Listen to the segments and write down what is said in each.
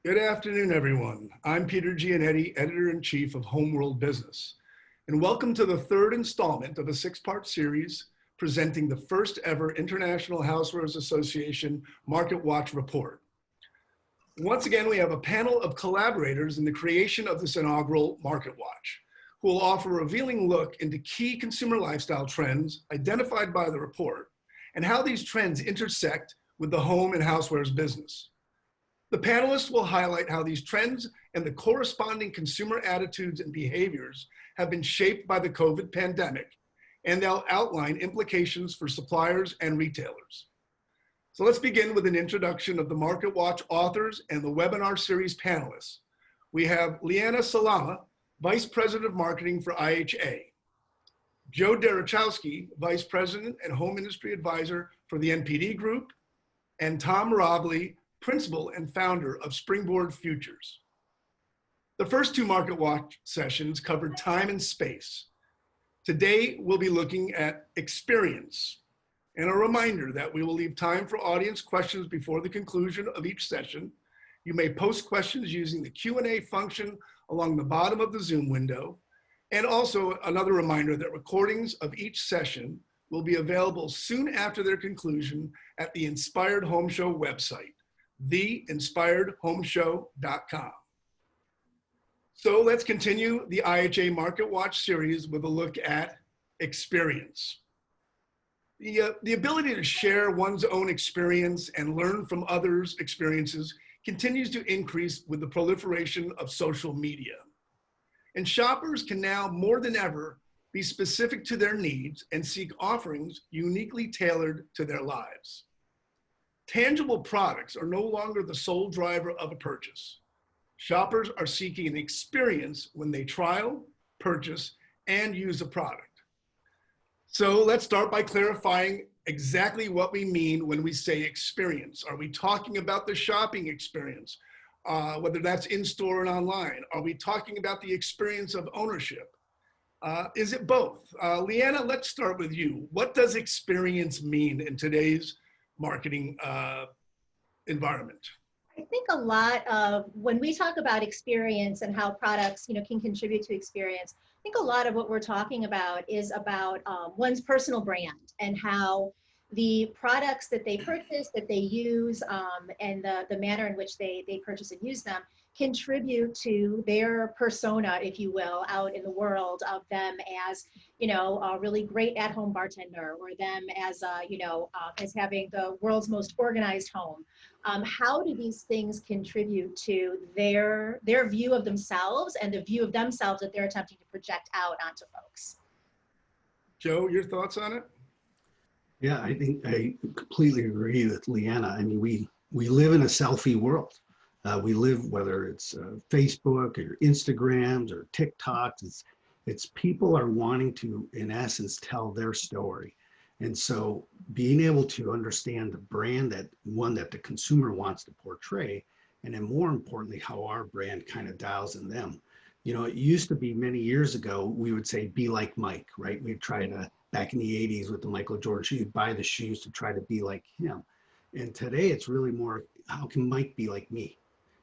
Good afternoon, everyone. I'm Peter Giannetti, Editor-in-Chief of Homeworld Business, and welcome to the third installment of a six-part series presenting the first ever International Housewares Association Market Watch report. Once again, we have a panel of collaborators in the creation of this inaugural Market Watch, who will offer a revealing look into key consumer lifestyle trends identified by the report and how these trends intersect with the home and housewares business. The panelists will highlight how these trends and the corresponding consumer attitudes and behaviors have been shaped by the COVID pandemic, and they'll outline implications for suppliers and retailers. So let's begin with an introduction of the Market Watch authors and the webinar series panelists. We have Leana Salamah, Vice President of Marketing for IHA, Joe Derochowski, Vice President and Home Industry Advisor for the NPD Group, and Tom Mirabile, Principal and Founder of Springboard Futures. The first two Market Watch sessions covered time and space. Today, we'll be looking at experience, and a reminder that we will leave time for audience questions before the conclusion of each session. You may post questions using the Q&A function along the bottom of the Zoom window. And also another reminder that recordings of each session will be available soon after their conclusion at the Inspired Home Show website, theinspiredhomeshow.com. So let's continue the IHA Market Watch series with a look at experience. The ability to share one's own experience and learn from others' experiences continues to increase with the proliferation of social media. And shoppers can now more than ever be specific to their needs and seek offerings uniquely tailored to their lives. Tangible products are no longer the sole driver of a purchase. Shoppers are seeking an experience when they trial, purchase, and use a product. So let's start by clarifying exactly what we mean when we say experience. Are we talking about the shopping experience, whether that's in-store and online? Are we talking about the experience of ownership? Is it both? Leana, let's start with you. What does experience mean in today's marketing environment? I think a lot of when we talk about experience and how products, can contribute to experience, I think a lot of what we're talking about is about one's personal brand and how the products that they purchase, that they use, and the manner in which they purchase and use them contribute to their persona, if you will, out in the world of them as, a really great at-home bartender, or them as, as having the world's most organized home. How do these things contribute to their view of themselves and the view of themselves that they're attempting to project out onto folks? Joe, your thoughts on it? Yeah, I think I completely agree with Leana. I mean, we live in a selfie world. We live, whether it's Facebook or Instagrams or TikToks, it's people are wanting to, in essence, tell their story. And so being able to understand the brand that the consumer wants to portray, and then more importantly, how our brand kind of dials in them. It used to be many years ago, we would say, be like Mike, right? We'd try to, back in the 80s with the Michael Jordan shoes, you'd buy the shoes to try to be like him. And today it's really more, how can Mike be like me?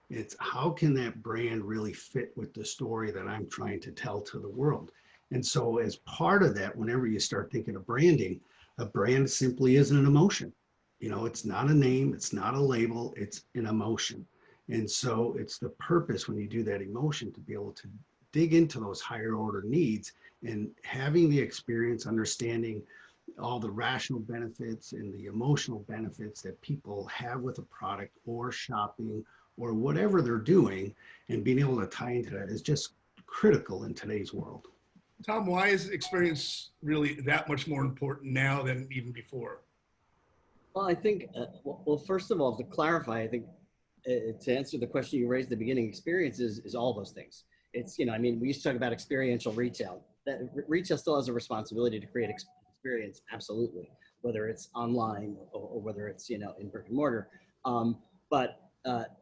It's how can that brand really fit with the story that I'm trying to tell to the world? And so as part of that, whenever you start thinking of branding, a brand simply is an emotion. It's not a name, it's not a label, it's an emotion. And so it's the purpose when you do that emotion to be able to dig into those higher order needs and having the experience, understanding all the rational benefits and the emotional benefits that people have with a product or shopping or whatever they're doing, and being able to tie into that is just critical in today's world. Tom, why is experience really that much more important now than even before? Well, I think, well, first of all, to clarify, I think to answer the question you raised at the beginning, experience is all those things. It's, we used to talk about experiential retail. That retail still has a responsibility to create experience, absolutely, whether it's online or whether it's, in brick and mortar. But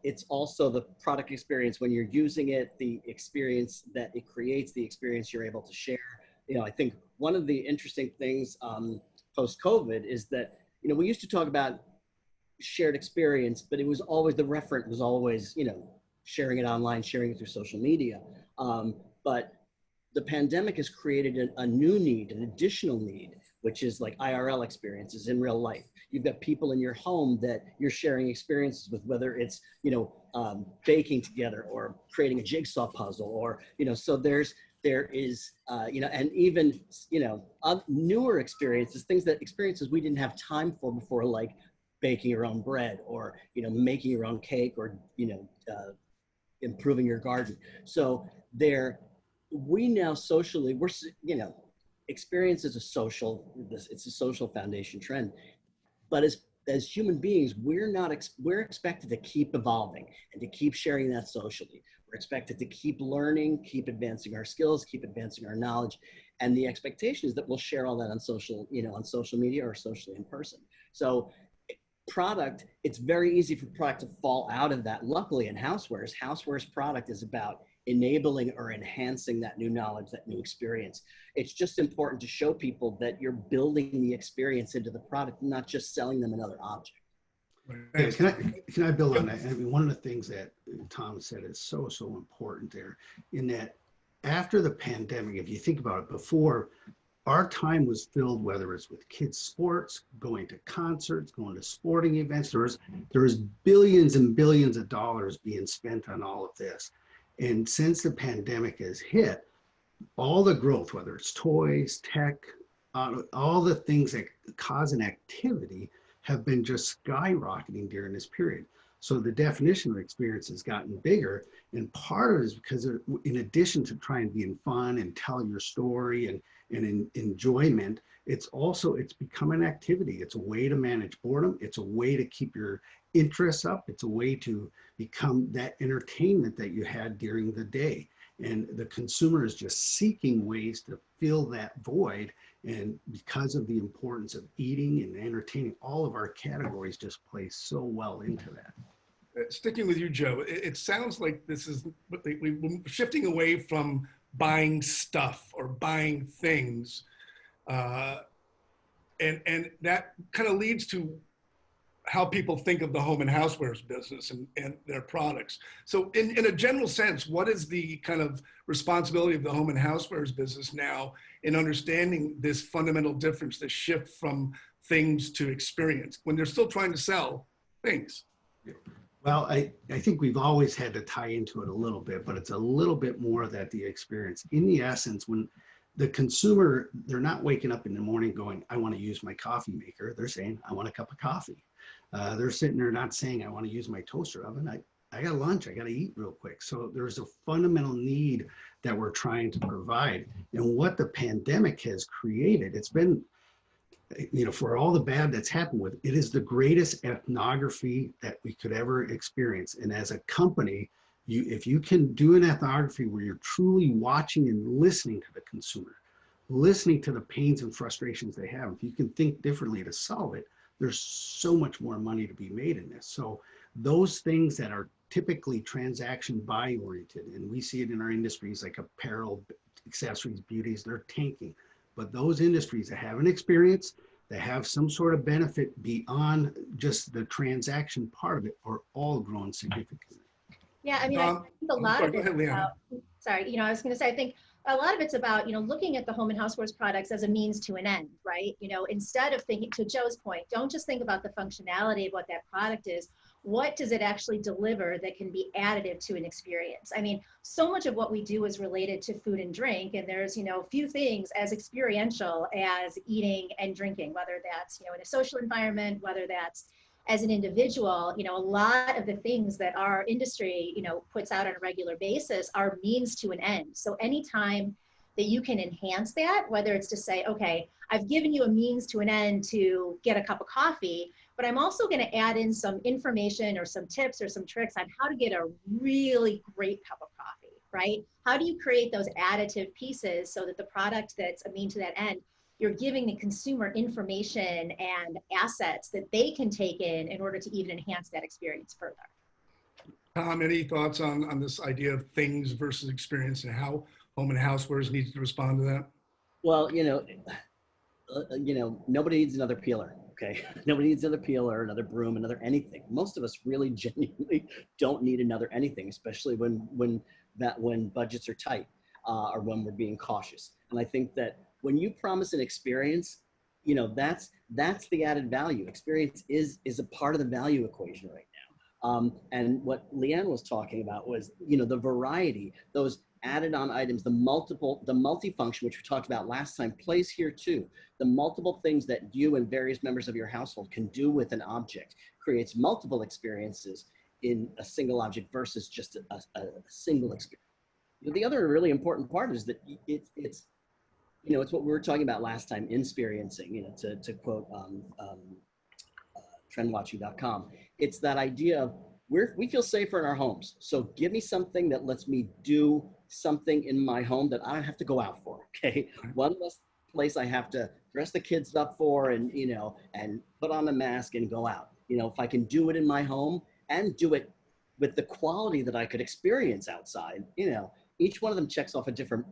it's also the product experience when you're using it, the experience that it creates, the experience you're able to share. I think one of the interesting things post-COVID is that, we used to talk about shared experience, but it was always, the referent was always, sharing it online, sharing it through social media. But the pandemic has created a new need, an additional need, which is like IRL experiences in real life. You've got people in your home that you're sharing experiences with, whether it's, baking together or creating a jigsaw puzzle, or, so there is, and even, newer experiences, experiences we didn't have time for before, like baking your own bread, or, making your own cake, or, improving your garden. So we now socially, experience is it's a social foundation trend. But as human beings, we're expected to keep evolving and to keep sharing that socially. We're expected to keep learning, keep advancing our skills, keep advancing our knowledge. And the expectation is that we'll share all that on social media or socially in person. So it's very easy for product to fall out of that. Luckily in Housewares product is about enabling or enhancing that new knowledge, that new experience. It's just important to show people that you're building the experience into the product, not just selling them another object. Yeah, can I build on that? I mean, one of the things that Tom said is so important there, in that after the pandemic, if you think about it, before, our time was filled, whether it's with kids' sports, going to concerts, going to sporting events. There was billions and billions of dollars being spent on all of this. And since the pandemic has hit, all the growth, whether it's toys, tech, all the things that cause an activity have been just skyrocketing during this period. So the definition of experience has gotten bigger. And part of it is because in addition to trying to be fun and tell your story and in enjoyment, it's become an activity. It's a way to manage boredom. It's a way to keep your interests up. It's a way to become that entertainment that you had during the day. And the consumer is just seeking ways to fill that void. And because of the importance of eating and entertaining, all of our categories just play so well into that. Sticking with you, Joe, it sounds like we're shifting away from buying stuff or buying things. And that kind of leads to how people think of the home and housewares business and their products. So in a general sense, what is the kind of responsibility of the home and housewares business now in understanding this fundamental difference, this shift from things to experience, when they're still trying to sell things? Well, I think we've always had to tie into it a little bit, but it's a little bit more that the experience. In the essence, when the consumer, they're not waking up in the morning going, I want to use my coffee maker. They're saying, I want a cup of coffee. They're sitting there not saying, I want to use my toaster oven. I got lunch, I got to eat real quick. So there's a fundamental need that we're trying to provide. And what the pandemic has created, it's been, for all the bad that's happened with it, is the greatest ethnography that we could ever experience. And as a company, if you can do an ethnography where you're truly watching and listening to the consumer, listening to the pains and frustrations they have, if you can think differently to solve it, there's so much more money to be made in this. So those things that are typically transaction buy oriented, and we see it in our industries like apparel, accessories, beauties, they're tanking. But those industries that have an experience, that have some sort of benefit beyond just the transaction part of it, are all growing significantly. Yeah, I mean, I think a lot of it is about, sorry, I was going to say, I think a lot of it's about, looking at the home and housewares products as a means to an end, right? Instead of thinking, to Joe's point, don't just think about the functionality of what that product is. What does it actually deliver that can be additive to an experience? I mean, so much of what we do is related to food and drink, and there's, few things as experiential as eating and drinking, whether that's, in a social environment, whether that's as an individual. A lot of the things that our industry, puts out on a regular basis are means to an end. So anytime that you can enhance that, whether it's to say, okay, I've given you a means to an end to get a cup of coffee, but I'm also going to add in some information or some tips or some tricks on how to get a really great cup of coffee, right? How do you create those additive pieces so that the product that's a mean to that end, you're giving the consumer information and assets that they can take in order to even enhance that experience further. Tom, any thoughts on this idea of things versus experience and how home and housewares needs to respond to that? Well, nobody needs another peeler. Okay, nobody needs another peeler, another broom, another anything. Most of us really genuinely don't need another anything, especially when budgets are tight or when we're being cautious. And I think that when you promise an experience, you know, that's the added value. Experience is a part of the value equation right now. And what Leanne was talking about was, you know, the variety, those added on items, the multifunction, which we talked about last time, plays here too. The multiple things that you and various members of your household can do with an object creates multiple experiences in a single object versus just a single experience. The other really important part is that it's you know, it's what we were talking about last time, inexperiencing, you know, to quote trendwatching.com. It's that idea of we feel safer in our homes. So give me something that lets me do something in my home that I don't have to go out for. Okay. One less place I have to dress the kids up for and, you know, and put on a mask and go out. You know, if I can do it in my home and do it with the quality that I could experience outside, you know, each one of them checks off a different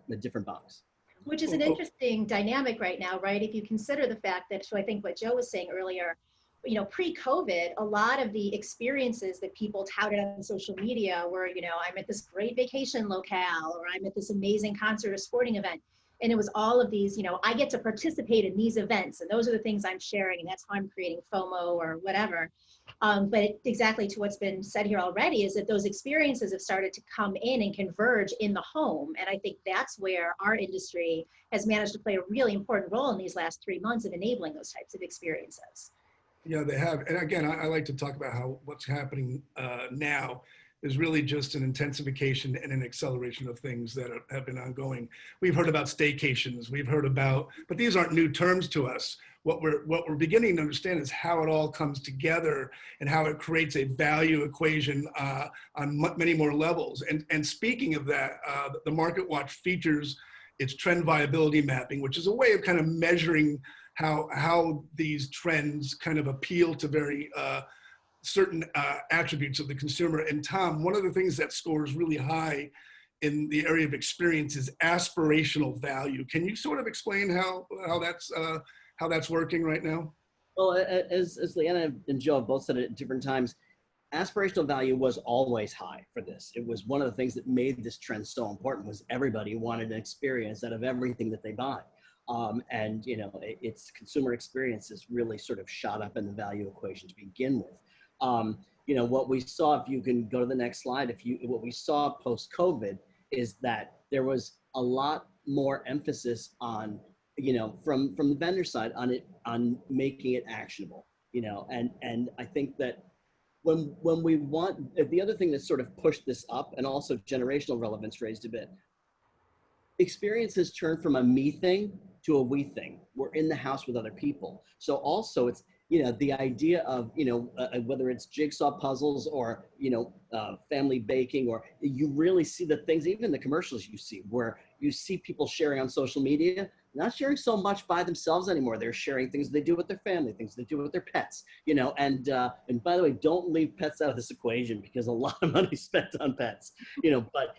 box. Which is an interesting dynamic right now, right? If you consider the fact that, so I think what Joe was saying earlier, you know, pre-COVID, a lot of the experiences that people touted on social media were, you know, I'm at this great vacation locale, or I'm at this amazing concert or sporting event. And it was all of these, you know, I get to participate in these events, and those are the things I'm sharing, and that's how I'm creating FOMO or whatever. But exactly to what's been said here already is that those experiences have started to come in and converge in the home. And I think that's where our industry has managed to play a really important role in these last 3 months of enabling those types of experiences. Yeah, they have. And again, I like to talk about how what's happening now is really just an intensification and an acceleration of things that have been ongoing. We've heard about staycations, we've heard about, but these aren't new terms to us. What we're beginning to understand is how it all comes together and how it creates a value equation on many more levels. And speaking of that, the Market Watch features its trend viability mapping, which is a way of kind of measuring how these trends kind of appeal to very certain attributes of the consumer. And Tom, one of the things that scores really high in the area of experience is aspirational value. Can you sort of explain how that's working right now? Well, as Leanna and Joe have both said it at different times, aspirational value was always high for this. It was one of the things that made this trend so important, was everybody wanted an experience out of everything that they buy. And, you know, its consumer experiences really sort of shot up in the value equation to begin with. You know, what we saw, if you can go to the next slide, what we saw post-COVID is that there was a lot more emphasis on, you know, from the vendor side on making it actionable, you know, and I think that when we want, the other thing that sort of pushed this up, and also generational relevance raised a bit, experience has turned from a me thing to a we thing. We're in the house with other people. So also it's, you know, the idea of, you know, whether it's jigsaw puzzles or, you know, family baking, or you really see the things, even the commercials you see, where you see people sharing on social media, not sharing so much by themselves anymore. They're sharing things they do with their family, things they do with their pets, you know, and by the way, don't leave pets out of this equation, because a lot of money is spent on pets, you know, but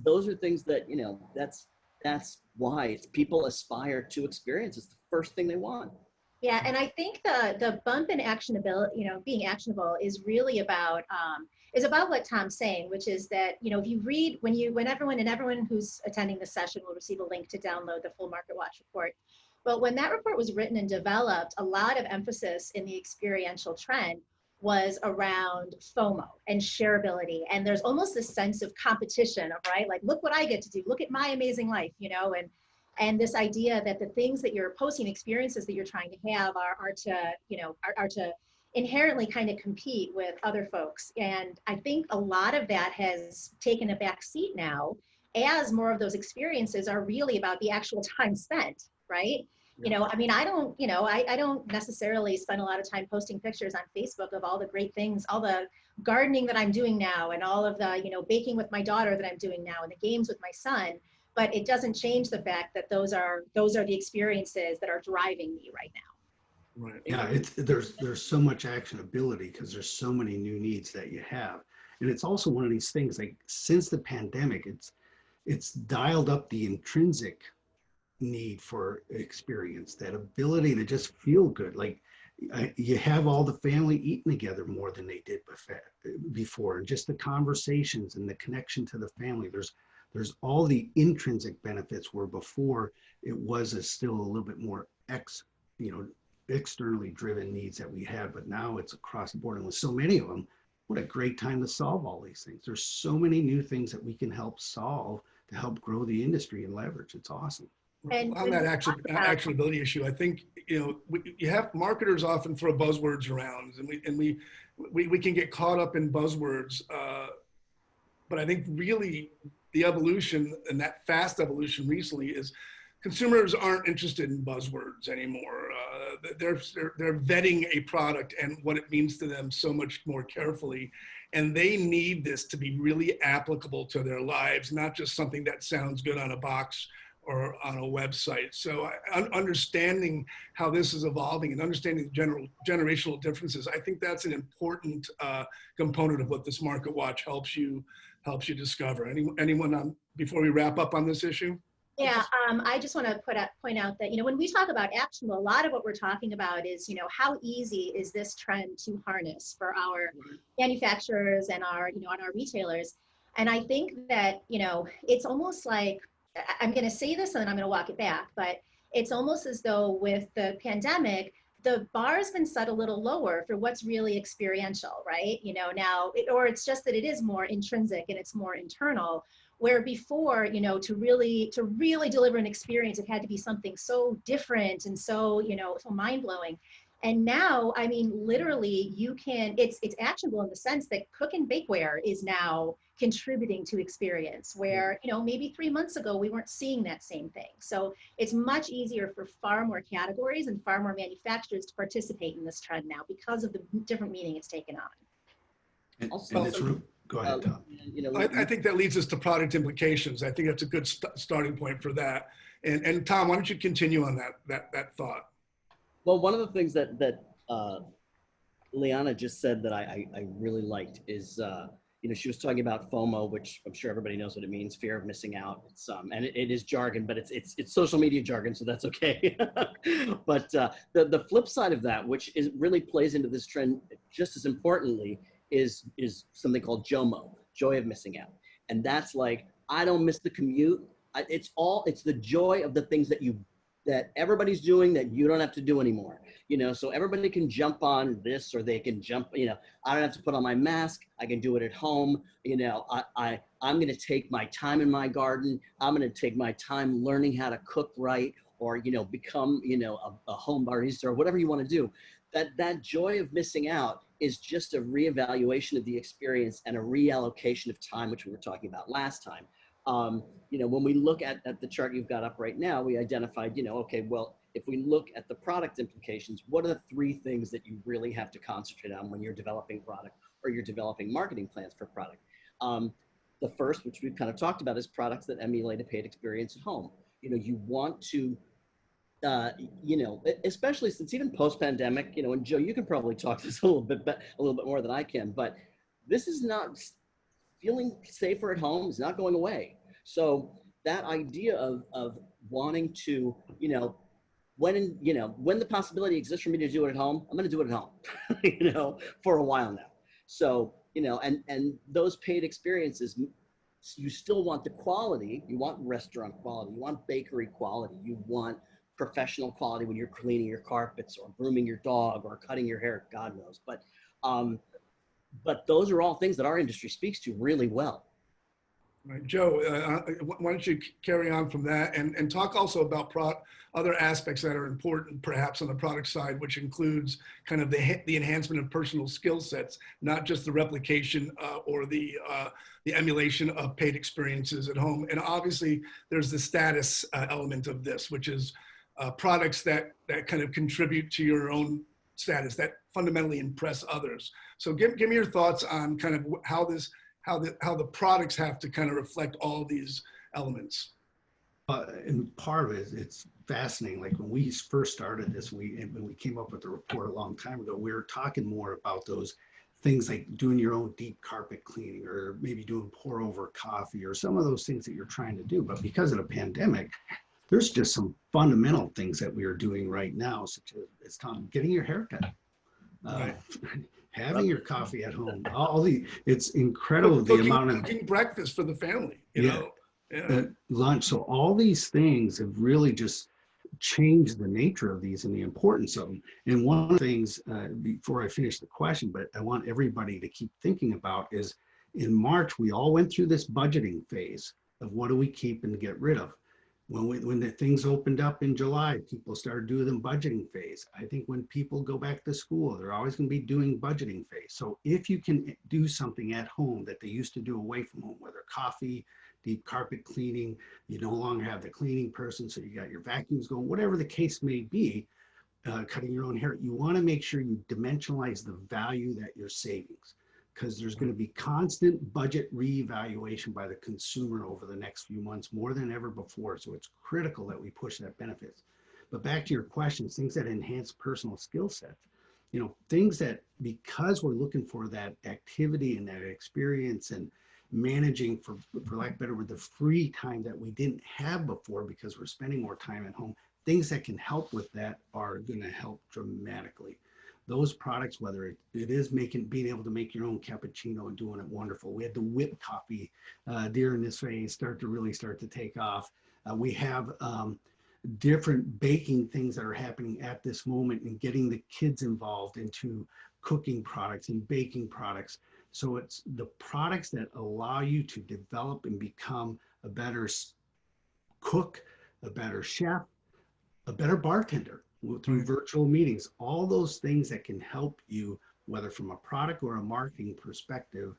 those are things that, you know, that's why people aspire to experience. It's the first thing they want. Yeah, and I think the bump in actionability, you know, being actionable is really about what Tom's saying, which is that, you know, if you read, when everyone who's attending the session will receive a link to download the full Market Watch report. Well, when that report was written and developed, a lot of emphasis in the experiential trend was around FOMO and shareability. And there's almost this sense of competition of, right, like, look what I get to do, look at my amazing life, you know, and this idea that the things that you're posting, experiences that you're trying to have are to inherently kind of compete with other folks. And I think a lot of that has taken a back seat now, as more of those experiences are really about the actual time spent, right? You know, I mean, I don't necessarily spend a lot of time posting pictures on Facebook of all the great things, all the gardening that I'm doing now, and all of the, you know, baking with my daughter that I'm doing now, and the games with my son. But it doesn't change the fact that those are the experiences that are driving me right now. Right. Yeah, there's so much actionability because there's so many new needs that you have. And it's also one of these things, like, since the pandemic, it's dialed up the intrinsic need for experience, that ability to just feel good. Like, you have all the family eating together more than they did before, and just the conversations and the connection to the family. There's all the intrinsic benefits where before it was still a little bit more externally driven needs that we had, but now it's across the board. And with so many of them, what a great time to solve all these things. There's so many new things that we can help solve to help grow the industry and leverage. It's awesome. And On that actionability issue, I think, you have marketers often throw buzzwords around, and we can get caught up in buzzwords. But I think really the evolution, and that fast evolution recently, is consumers aren't interested in buzzwords anymore. They're vetting a product and what it means to them so much more carefully. And they need this to be really applicable to their lives, not just something that sounds good on a box or on a website. So understanding how this is evolving and understanding the generational differences, I think that's an important component of what this Market Watch helps you discover. Anyone before we wrap up on this issue? Yeah, I just want to point out that, when we talk about actionable, a lot of what we're talking about is, how easy is this trend to harness for our manufacturers and our retailers. And I think that, it's almost like, I'm going to say this and then I'm going to walk it back, but it's almost as though with the pandemic, the bar has been set a little lower for what's really experiential, right? Now, or it's just that it is more intrinsic and it's more internal, where before, to really deliver an experience, it had to be something so different and so, so mind-blowing. And now, I mean, literally it's actionable in the sense that cook and bakeware is now contributing to experience where, maybe 3 months ago, we weren't seeing that same thing. So it's much easier for far more categories and far more manufacturers to participate in this trend now because of the different meaning it's taken on. And Also, it's go ahead, Tom. I think that leads us to product implications. I think that's a good starting point for that. And Tom, why don't you continue on that thought? Well, one of the things that Leana just said that I really liked is, she was talking about FOMO, which I'm sure everybody knows what it means, fear of missing out. It's and it is jargon, but it's social media jargon, so that's okay. But the flip side of that, which really plays into this trend just as importantly, is something called JOMO, joy of missing out, and that's like, I don't miss the commute. It's the joy of the things that everybody's doing that you don't have to do anymore. So everybody can jump on this, or they can jump, I don't have to put on my mask. I can do it at home. I'm going to take my time in my garden. I'm going to take my time learning how to cook right, or, become, a home barista, or whatever you want to do. That joy of missing out is just a reevaluation of the experience and a reallocation of time, which we were talking about last time. When we look at the chart you've got up right now, we identified, okay, well, if we look at the product implications, what are the 3 things that you really have to concentrate on when you're developing product or you're developing marketing plans for product? The first, which we've kind of talked about, is products that emulate a paid experience at home. You want to, especially since even post-pandemic, and Joe, you can probably talk to this a little bit more than I can, but this is not, feeling safer at home is not going away. So that idea of wanting to, when the possibility exists for me to do it at home, I'm going to do it at home, for a while now. So, and those paid experiences, you still want the quality. You want restaurant quality. You want bakery quality. You want professional quality when you're cleaning your carpets or grooming your dog or cutting your hair, God knows. But those are all things that our industry speaks to really well. Right. Joe, why don't you carry on from that and talk also about other aspects that are important perhaps on the product side, which includes kind of the enhancement of personal skill sets, not just the replication or the emulation of paid experiences at home. And obviously there's the status element of this, which is products that kind of contribute to your own status, that fundamentally impress others. So give me your thoughts on kind of how the products have to kind of reflect all these elements. And part of it, it's fascinating. Like when we first started this, when we came up with the report a long time ago, we were talking more about those things like doing your own deep carpet cleaning, or maybe doing pour over coffee, or some of those things that you're trying to do. But because of the pandemic, there's just some fundamental things that we are doing right now, such as Tom, getting your haircut, Right. having your coffee at home. It's incredible the amount of cooking breakfast for the family, you yeah, know. Yeah. lunch. So all these things have really just changed the nature of these and the importance of them. And one of the things, before I finish the question, but I want everybody to keep thinking about is in March, we all went through this budgeting phase of what do we keep and get rid of. When the things opened up in July, people started doing the budgeting phase. I think when people go back to school, they're always going to be doing budgeting phase. So if you can do something at home that they used to do away from home, whether coffee, deep carpet cleaning, you no longer have the cleaning person, so you got your vacuums going, whatever the case may be, cutting your own hair, you want to make sure you dimensionalize the value that you're savings, because there's going to be constant budget reevaluation by the consumer over the next few months, more than ever before. So it's critical that we push that benefits. But back to your questions, things that enhance personal skill sets, things that, because we're looking for that activity and that experience and managing, for lack of a better word, the free time that we didn't have before because we're spending more time at home, things that can help with that are going to help dramatically. Those products, whether it is being able to make your own cappuccino and doing it wonderful. We had the whipped coffee during this phase start to take off. We have different baking things that are happening at this moment and getting the kids involved into cooking products and baking products. So it's the products that allow you to develop and become a better cook, a better chef, a better bartender through virtual meetings. All those things that can help you, whether from a product or a marketing perspective,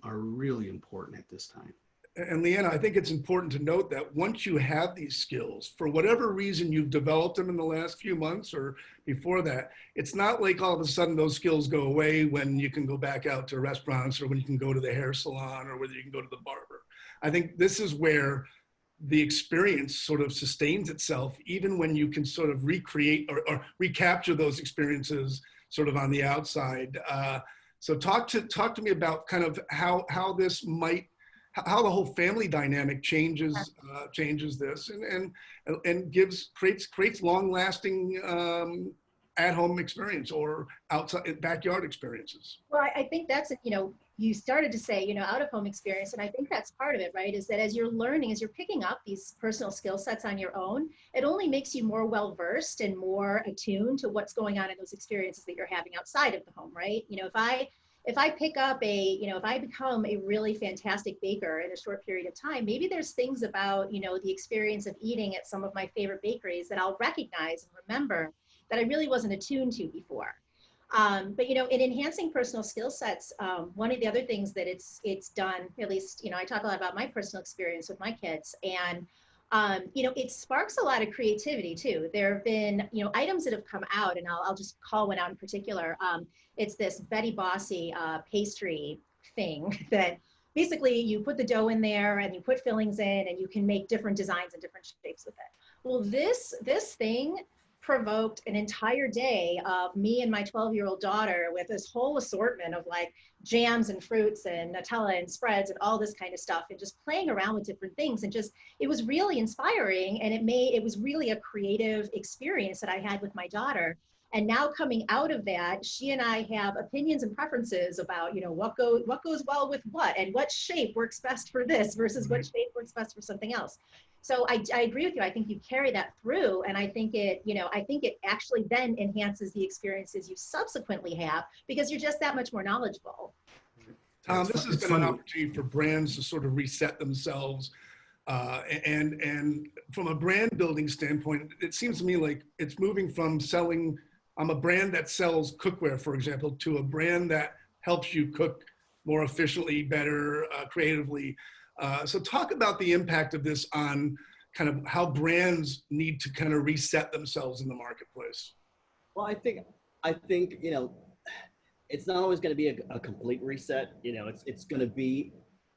are really important at this time. And Leana, I think it's important to note that once you have these skills, for whatever reason you've developed them in the last few months or before that, it's not like all of a sudden those skills go away when you can go back out to restaurants or when you can go to the hair salon or whether you can go to the barber. I think this is where the experience sort of sustains itself, even when you can sort of recreate or recapture those experiences sort of on the outside. So talk to me about kind of how this might, how the whole family dynamic changes this and creates long-lasting at-home experience or outside backyard experiences. Well, I think that's, you started to say, out-of-home experience, and I think that's part of it, right? Is that as you're learning, as you're picking up these personal skill sets on your own, it only makes you more well-versed and more attuned to what's going on in those experiences that you're having outside of the home, right? If I pick up if I become a really fantastic baker in a short period of time, maybe there's things about, the experience of eating at some of my favorite bakeries that I'll recognize and remember that I really wasn't attuned to before. But in enhancing personal skill sets, one of the other things that it's done, at least, I talk a lot about my personal experience with my kids, and it sparks a lot of creativity too. There have been, items that have come out, and I'll just call one out in particular. It's this Betty Bossy pastry thing that basically you put the dough in there and you put fillings in and you can make different designs and different shapes with it. Well, this thing provoked an entire day of me and my 12-year-old daughter with this whole assortment of like jams and fruits and Nutella and spreads and all this kind of stuff, and just playing around with different things. And just, it was really inspiring, and it was really a creative experience that I had with my daughter. And now coming out of that, she and I have opinions and preferences about, what goes well with what, and what shape works best for this versus what shape works best for something else. So I agree with you. I think you carry that through, and I think it actually then enhances the experiences you subsequently have because you're just that much more knowledgeable. Tom, this has been an opportunity for brands to sort of reset themselves. And from a brand building standpoint, it seems to me like it's moving from selling, I'm a brand that sells cookware, for example, to a brand that helps you cook more efficiently, better, creatively. So talk about the impact of this on kind of how brands need to kind of reset themselves in the marketplace. Well, I think, it's not always going to be a complete reset. It's going to be,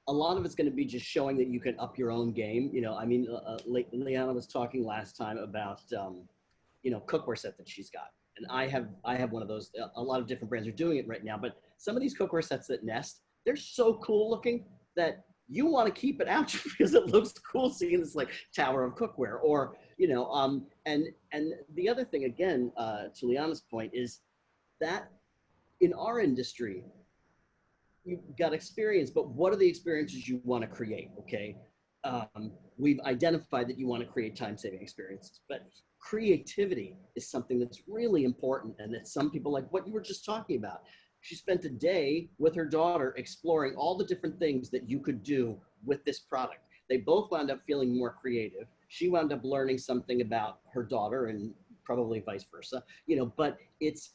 a lot of it's going to be just showing that you can up your own game. Leana was talking last time about, cookware set that she's got. And I have one of those. A lot of different brands are doing it right now, but some of these cookware sets that Nest, they're so cool looking that you want to keep it out because it looks cool seeing this like tower of cookware, or, and the other thing, again, to Leana's point, is that in our industry, you've got experience, but what are the experiences you want to create? Okay. We've identified that you want to create time-saving experiences, but creativity is something that's really important, and that some people, like what you were just talking about, she spent a day with her daughter exploring all the different things that you could do with this product. They both wound up feeling more creative. She wound up learning something about her daughter, and probably vice versa, but it's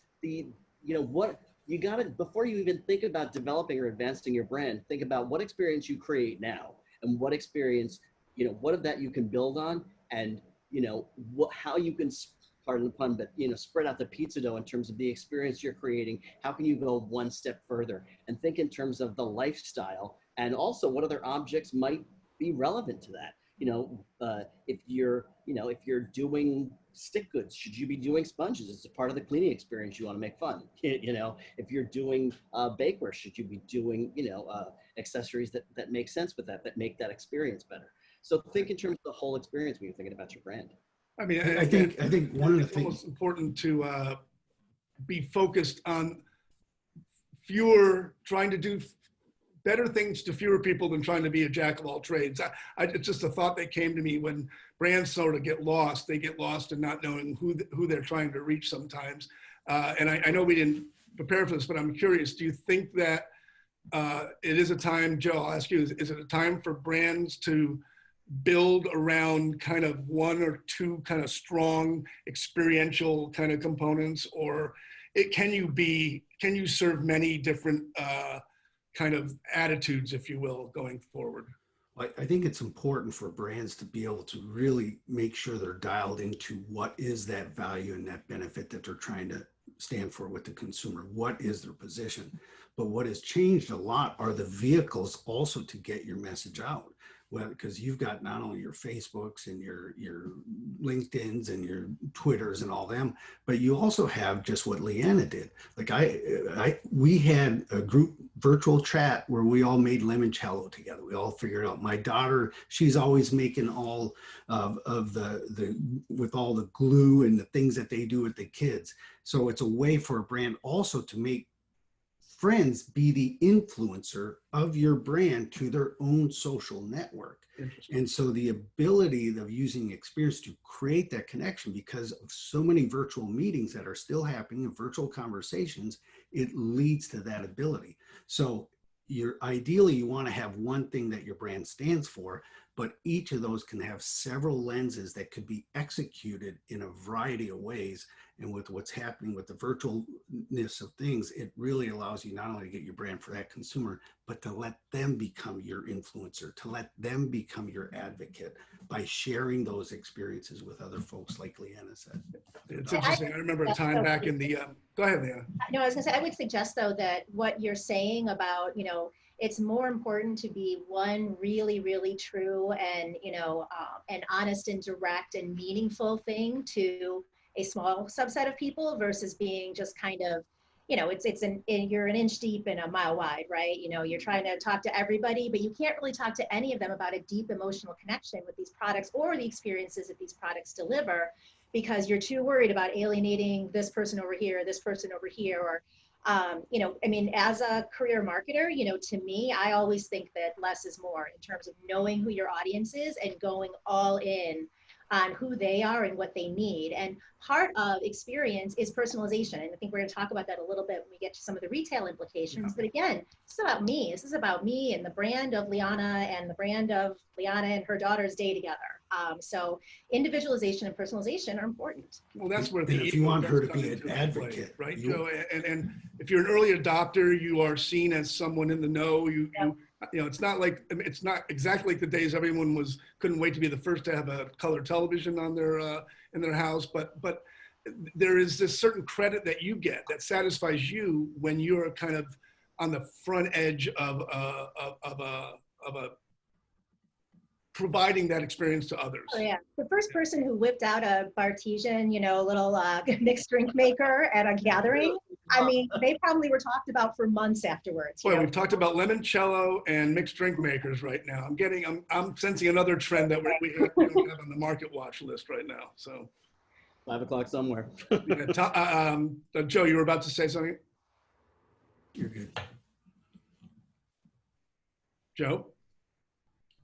what you got to, before you even think about developing or advancing your brand, think about what experience you create now, and what experience, what of that you can build on, and, how you can, pardon the pun, but, spread out the pizza dough in terms of the experience you're creating. How can you go one step further and think in terms of the lifestyle, and also what other objects might be relevant to that? If you're doing stick goods, should you be doing sponges? It's a part of the cleaning experience you want to make fun. If you're doing bakeware, should you be doing, accessories that make sense with that make that experience better? So think in terms of the whole experience when you're thinking about your brand. I mean, I think one of the it's almost things, important to be focused on trying to do better things to fewer people than trying to be a jack of all trades. It's just a thought that came to me when brands sort of get lost. They get lost in not knowing who they're trying to reach sometimes. And I know we didn't prepare for this, but I'm curious, do you think that it is a time, Joe, I'll ask you, is it a time for brands to build around kind of one or two kind of strong experiential kind of components, or can you serve many different kind of attitudes, if you will, going forward? I think it's important for brands to be able to really make sure they're dialed into what is that value and that benefit that they're trying to stand for with the consumer. What is their position? But what has changed a lot are the vehicles also to get your message out. Well, because you've got not only your Facebooks and your LinkedIn's and your Twitters and all them, but you also have just what Leana did. Like we had a group virtual chat where we all made limoncello together. We all figured out. My daughter, she's always making all of the with all the glue and the things that they do with the kids. So it's a way for a brand also to make friends be the influencer of your brand to their own social network. And so the ability of using experience to create that connection, because of so many virtual meetings that are still happening and virtual conversations, it leads to that ability. So ideally you want to have one thing that your brand stands for, but each of those can have several lenses that could be executed in a variety of ways. And with what's happening with the virtualness of things, it really allows you not only to get your brand for that consumer, but to let them become your influencer, to let them become your advocate by sharing those experiences with other folks, like Leana said. It's interesting. I remember a time back in the, go ahead, Leana. No, I was gonna say, I would suggest though that what you're saying about, it's more important to be one really, really true and, an honest and direct and meaningful thing to a small subset of people versus being just kind of, you're an inch deep and a mile wide, right? You're trying to talk to everybody, but you can't really talk to any of them about a deep emotional connection with these products or the experiences that these products deliver, because you're too worried about alienating this person over here, or as a career marketer, to me, I always think that less is more in terms of knowing who your audience is and going all in on who they are and what they need. And part of experience is personalization. And I think we're going to talk about that a little bit when we get to some of the retail implications. Yeah. But again, this is about me. This is about me and the brand of Leana and the brand of Leana and her daughter's day together. So individualization and personalization are important. Well, that's where if you want her to be an advocate, right, Joe? And if you're an early adopter, you are seen as someone in the know. It's not exactly like the days everyone couldn't wait to be the first to have a color television on their in their house, but there is this certain credit that you get that satisfies you when you're kind of on the front edge of a providing that experience to others. Oh yeah, the first person who whipped out a Bartesian, little mixed drink maker at a gathering, I mean, they probably were talked about for months afterwards. Boy, we've talked about limoncello and mixed drink makers right now. I'm sensing another trend that we don't have on the market watch list right now. So 5 o'clock somewhere. Yeah, Joe, you were about to say something? You're good. Joe?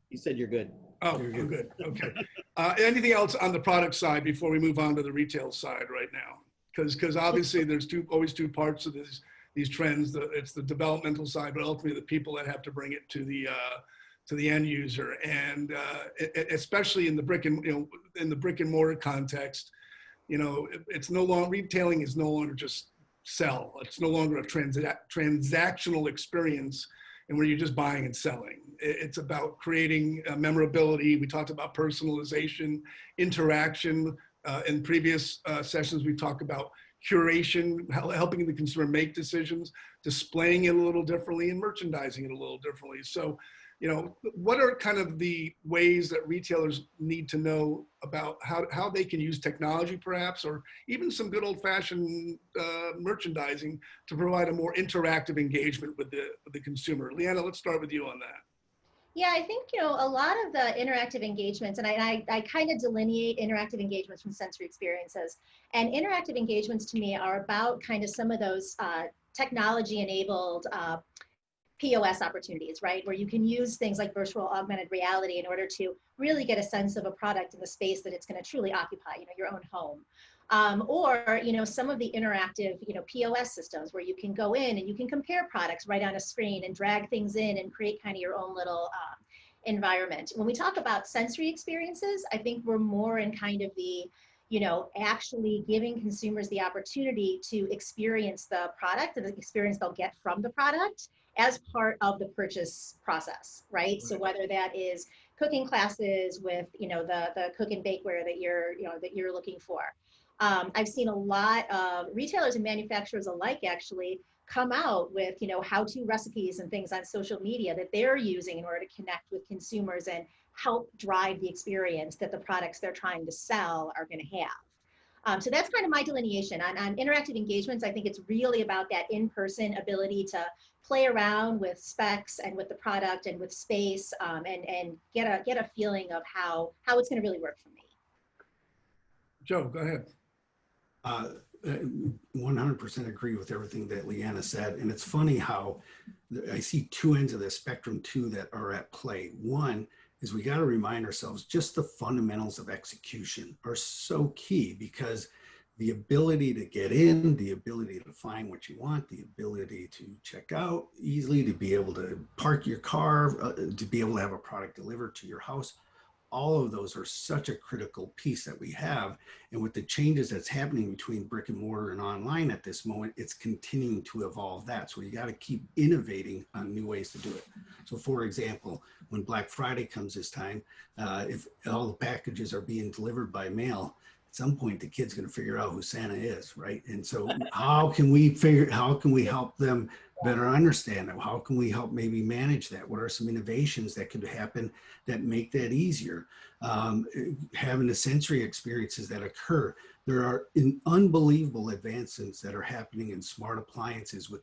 You said you're good. Oh, you're good. Okay. Anything else on the product side before we move on to the retail side right now? Because obviously there's always two parts of these trends. It's the developmental side, but ultimately the people that have to bring it to the end user, and especially in the brick and mortar context, it's no longer, retailing is no longer just sell. It's no longer a transactional experience and where you're just buying and selling. It's about creating memorability. We talked about personalization, interaction. In previous sessions, we talked about curation, helping the consumer make decisions, displaying it a little differently, and merchandising it a little differently. So, what are kind of the ways that retailers need to know about how they can use technology, perhaps, or even some good old-fashioned merchandising to provide a more interactive engagement with the consumer? Leana, let's start with you on that. Yeah, I think, a lot of the interactive engagements, and I kind of delineate interactive engagements from sensory experiences. And interactive engagements to me are about kind of some of those technology-enabled POS opportunities, right? Where you can use things like virtual augmented reality in order to really get a sense of a product in the space that it's going to truly occupy, your own home. Or, some of the interactive, POS systems where you can go in and you can compare products right on a screen and drag things in and create kind of your own little environment. When we talk about sensory experiences, I think we're more in kind of the, actually giving consumers the opportunity to experience the product and the experience they'll get from the product as part of the purchase process, right? So whether that is cooking classes with, the cook and bakeware that you're looking for. I've seen a lot of retailers and manufacturers alike actually come out with, how-to recipes and things on social media that they're using in order to connect with consumers and help drive the experience that the products they're trying to sell are going to have. So that's kind of my delineation. On interactive engagements, I think it's really about that in-person ability to play around with specs and with the product and with space, and get a feeling of how it's going to really work for me. Joe, go ahead. 100% agree with everything that Leana said. And it's funny how I see two ends of the spectrum too that are at play. One is we got to remind ourselves just the fundamentals of execution are so key, because the ability to get in, the ability to find what you want, the ability to check out easily, to be able to park your car, to be able to have a product delivered to your house. All of those are such a critical piece that we have. And with the changes that's happening between brick and mortar and online at this moment, it's continuing to evolve that. So you got to keep innovating on new ways to do it. So for example, when Black Friday comes this time, if all the packages are being delivered by mail, at some point the kid's going to figure out who Santa is, right? And so how can we help them better understand that? How can we help maybe manage that? What are some innovations that could happen that make that easier? Having the sensory experiences that occur. There are unbelievable advancements that are happening in smart appliances with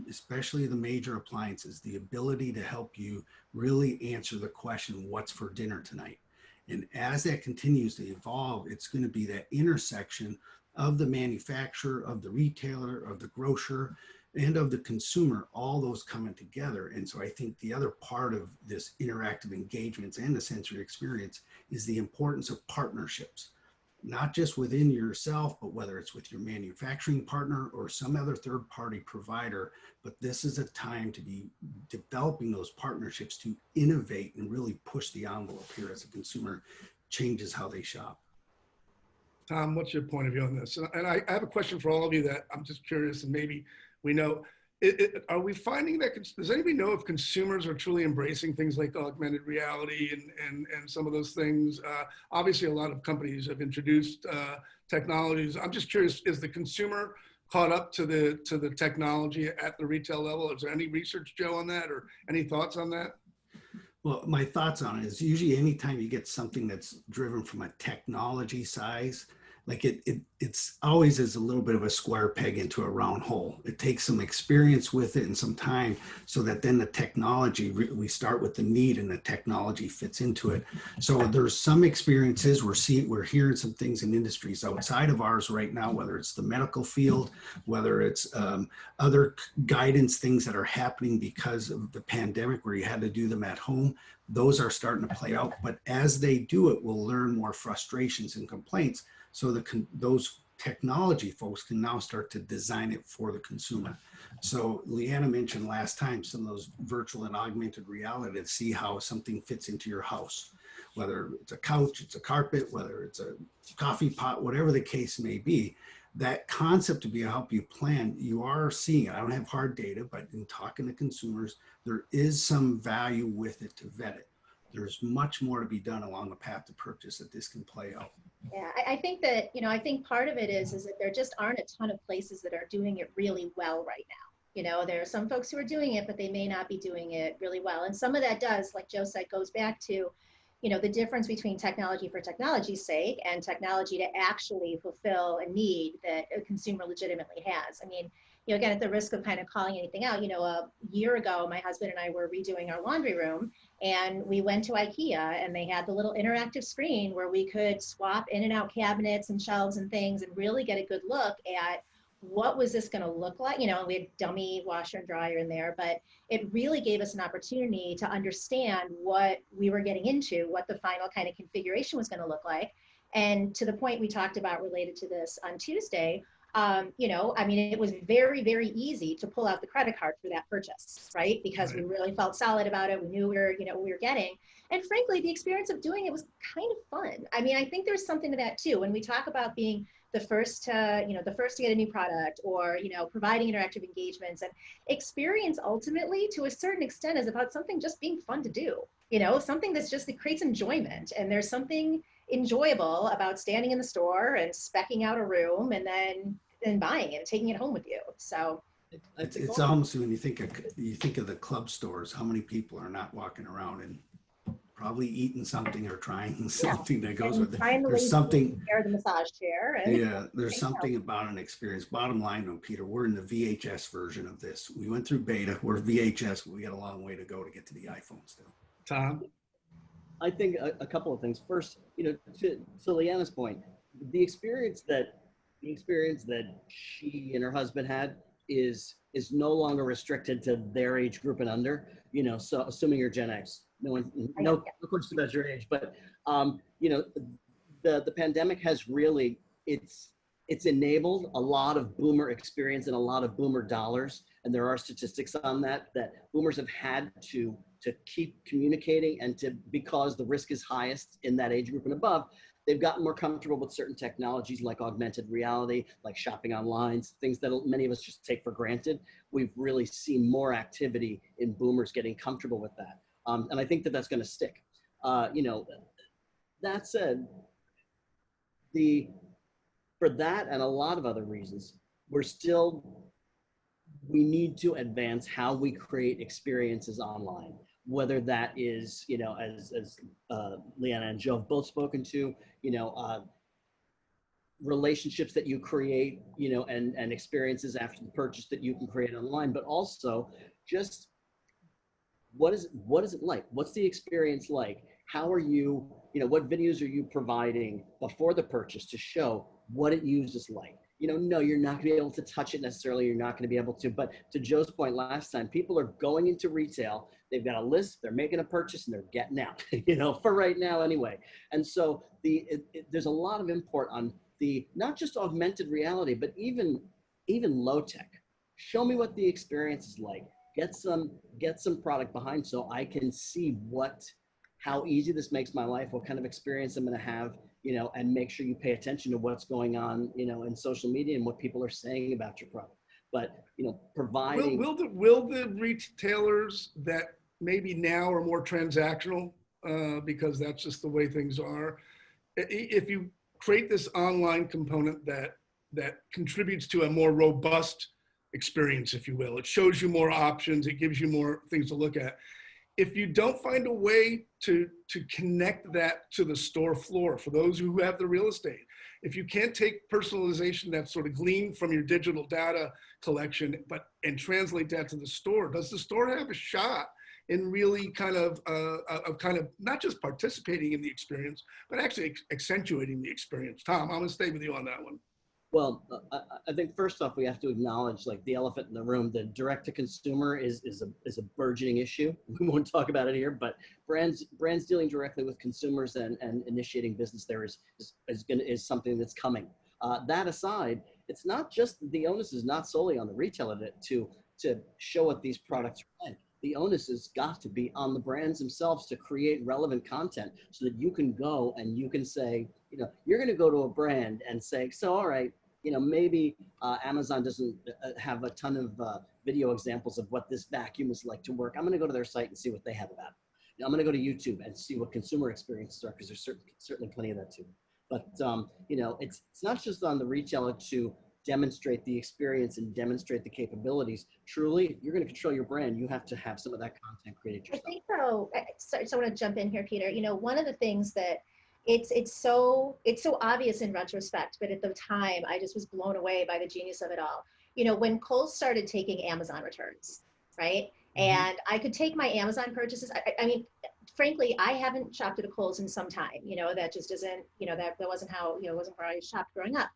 especially the major appliances, the ability to help you really answer the question, what's for dinner tonight? And as that continues to evolve, it's going to be that intersection of the manufacturer, of the retailer, of the grocer, and of the consumer, all those coming together. And so I think the other part of this interactive engagements and the sensory experience is the importance of partnerships, not just within yourself, but whether it's with your manufacturing partner or some other third-party provider. But this is a time to be developing those partnerships to innovate and really push the envelope here as a consumer changes how they shop. Tom, what's your point of view on this? And I have a question for all of you that I'm just curious, and maybe we know, are we finding that, does anybody know if consumers are truly embracing things like augmented reality and some of those things? Obviously, a lot of companies have introduced technologies. I'm just curious, is the consumer caught up to the technology at the retail level? Is there any research, Joe, on that, or any thoughts on that? Well, my thoughts on it is usually anytime you get something that's driven from a technology size, like it's always is a little bit of a square peg into a round hole. It takes some experience with it and some time so that then the technology, we start with the need and the technology fits into it. So there's some experiences we're hearing some things in industries outside of ours right now, whether it's the medical field, whether it's other guidance things that are happening because of the pandemic where you had to do them at home. Those are starting to play out, but as they do it, we'll learn more frustrations and complaints. So those technology folks can now start to design it for the consumer. So Leana mentioned last time some of those virtual and augmented reality to see how something fits into your house, whether it's a couch, it's a carpet, whether it's a coffee pot, whatever the case may be. That concept to be help you plan, you are seeing it. I don't have hard data, but in talking to consumers, there is some value with it to vet it. There's much more to be done along the path to purchase that this can play out. Yeah, I think that, I think part of it is that there just aren't a ton of places that are doing it really well right now. There are some folks who are doing it, but they may not be doing it really well. And some of that does, like Joe said, goes back to, the difference between technology for technology's sake and technology to actually fulfill a need that a consumer legitimately has. I mean, again, at the risk of kind of calling anything out, a year ago, my husband and I were redoing our laundry room, and we went to IKEA, and they had the little interactive screen where we could swap in and out cabinets and shelves and things and really get a good look at what was this going to look like. And we had dummy washer and dryer in there, but it really gave us an opportunity to understand what we were getting into, what the final kind of configuration was going to look like. And to the point we talked about related to this on Tuesday, I mean, it was very, very easy to pull out the credit card for that purchase, right? Because we really felt solid about it. We knew we were getting. And frankly, the experience of doing it was kind of fun. I mean, I think there's something to that too. When we talk about being the first to get a new product, or, providing interactive engagements, and experience ultimately to a certain extent is about something just being fun to do, something that's just, it creates enjoyment. And there's something enjoyable about standing in the store and specking out a room and then buying it and taking it home with you. So it's almost, when you think of the club stores, how many people are not walking around and probably eating something or trying something that goes with it. There's something, the massage chair. Yeah, there's something about an experience. Bottom line though, Peter, we're in the VHS version of this. We went through beta, we're VHS, but we got a long way to go to get to the iPhone still. Tom? I think a couple of things. First, to Leana's point, the experience that she and her husband had is no longer restricted to their age group and under. So assuming you're Gen X, no question about your age, but the pandemic has really it's enabled a lot of boomer experience and a lot of boomer dollars, and there are statistics on that boomers have had to keep communicating, and because the risk is highest in that age group and above, they've gotten more comfortable with certain technologies like augmented reality, like shopping online, things that many of us just take for granted. We've really seen more activity in boomers getting comfortable with that. And I think that's going to stick. That said, for that and a lot of other reasons, we need to advance how we create experiences online. Whether that is, as Leana and Joe have both spoken to, relationships that you create, and experiences after the purchase that you can create online, but also just what is it like? What's the experience like? How are you, what videos are you providing before the purchase to show what it uses like? No, you're not gonna be able to touch it necessarily. You're not gonna be able to, but to Joe's point last time, people are going into retail, they've got a list, they're making a purchase, and they're getting out, for right now anyway. And so there's a lot of import on not just augmented reality, but even low tech. Show me what the experience is like. Get some product behind so I can see how easy this makes my life, what kind of experience I'm gonna have, and make sure you pay attention to what's going on, in social media and what people are saying about your product. But, providing... Will the retailers that maybe now are more transactional, because that's just the way things are, if you create this online component that contributes to a more robust experience, if you will, it shows you more options, it gives you more things to look at. if you don't find a way to connect that to the store floor, for those who have the real estate, if you can't take personalization that's sort of gleaned from your digital data collection, and translate that to the store, does the store have a shot in really kind of not just participating in the experience, but actually accentuating the experience? Tom, I'm gonna stay with you on that one. Well, I think first off, we have to acknowledge, like, the elephant in the room. The direct to consumer is a burgeoning issue. We won't talk about it here, but brands dealing directly with consumers and initiating business there is something that's coming. That aside, it's not just, the onus is not solely on the retailer to show what these products are like. The onus has got to be on the brands themselves to create relevant content so that you can go and you can say, you're going to go to a brand and say, so, all right, maybe Amazon doesn't have a ton of video examples of what this vacuum is like to work. I'm going to go to their site and see what they have about it. I'm going to go to YouTube and see what consumer experiences are, because there's certainly plenty of that too. But, it's not just on the retailer to demonstrate the experience and demonstrate the capabilities. Truly, if you're going to control your brand, you have to have some of that content created yourself. I think so. So I want to jump in here, Peter. One of the things that it's so obvious in retrospect, but at the time I just was blown away by the genius of it all. When Kohl's started taking Amazon returns, right? And I could take my Amazon purchases. I mean, frankly, I haven't shopped at a Kohl's in some time. That just isn't, that wasn't how, wasn't where I shopped growing up.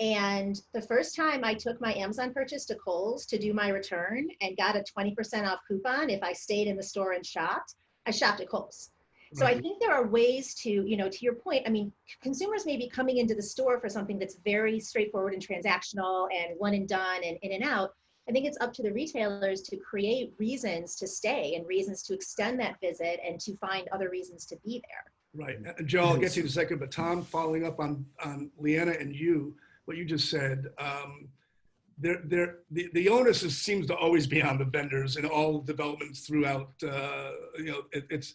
And the first time I took my Amazon purchase to Kohl's to do my return and got a 20% off coupon if I stayed in the store and shopped, I shopped at Kohl's. So I think there are ways to, to your point, I mean, consumers may be coming into the store for something that's very straightforward and transactional and one and done and in and out. I think it's up to the retailers to create reasons to stay and reasons to extend that visit and to find other reasons to be there. Right. Joe, I'll get to you in a second, but Tom, following up on Leana and you, what you just said, the onus seems to always be on the vendors in all developments throughout. It's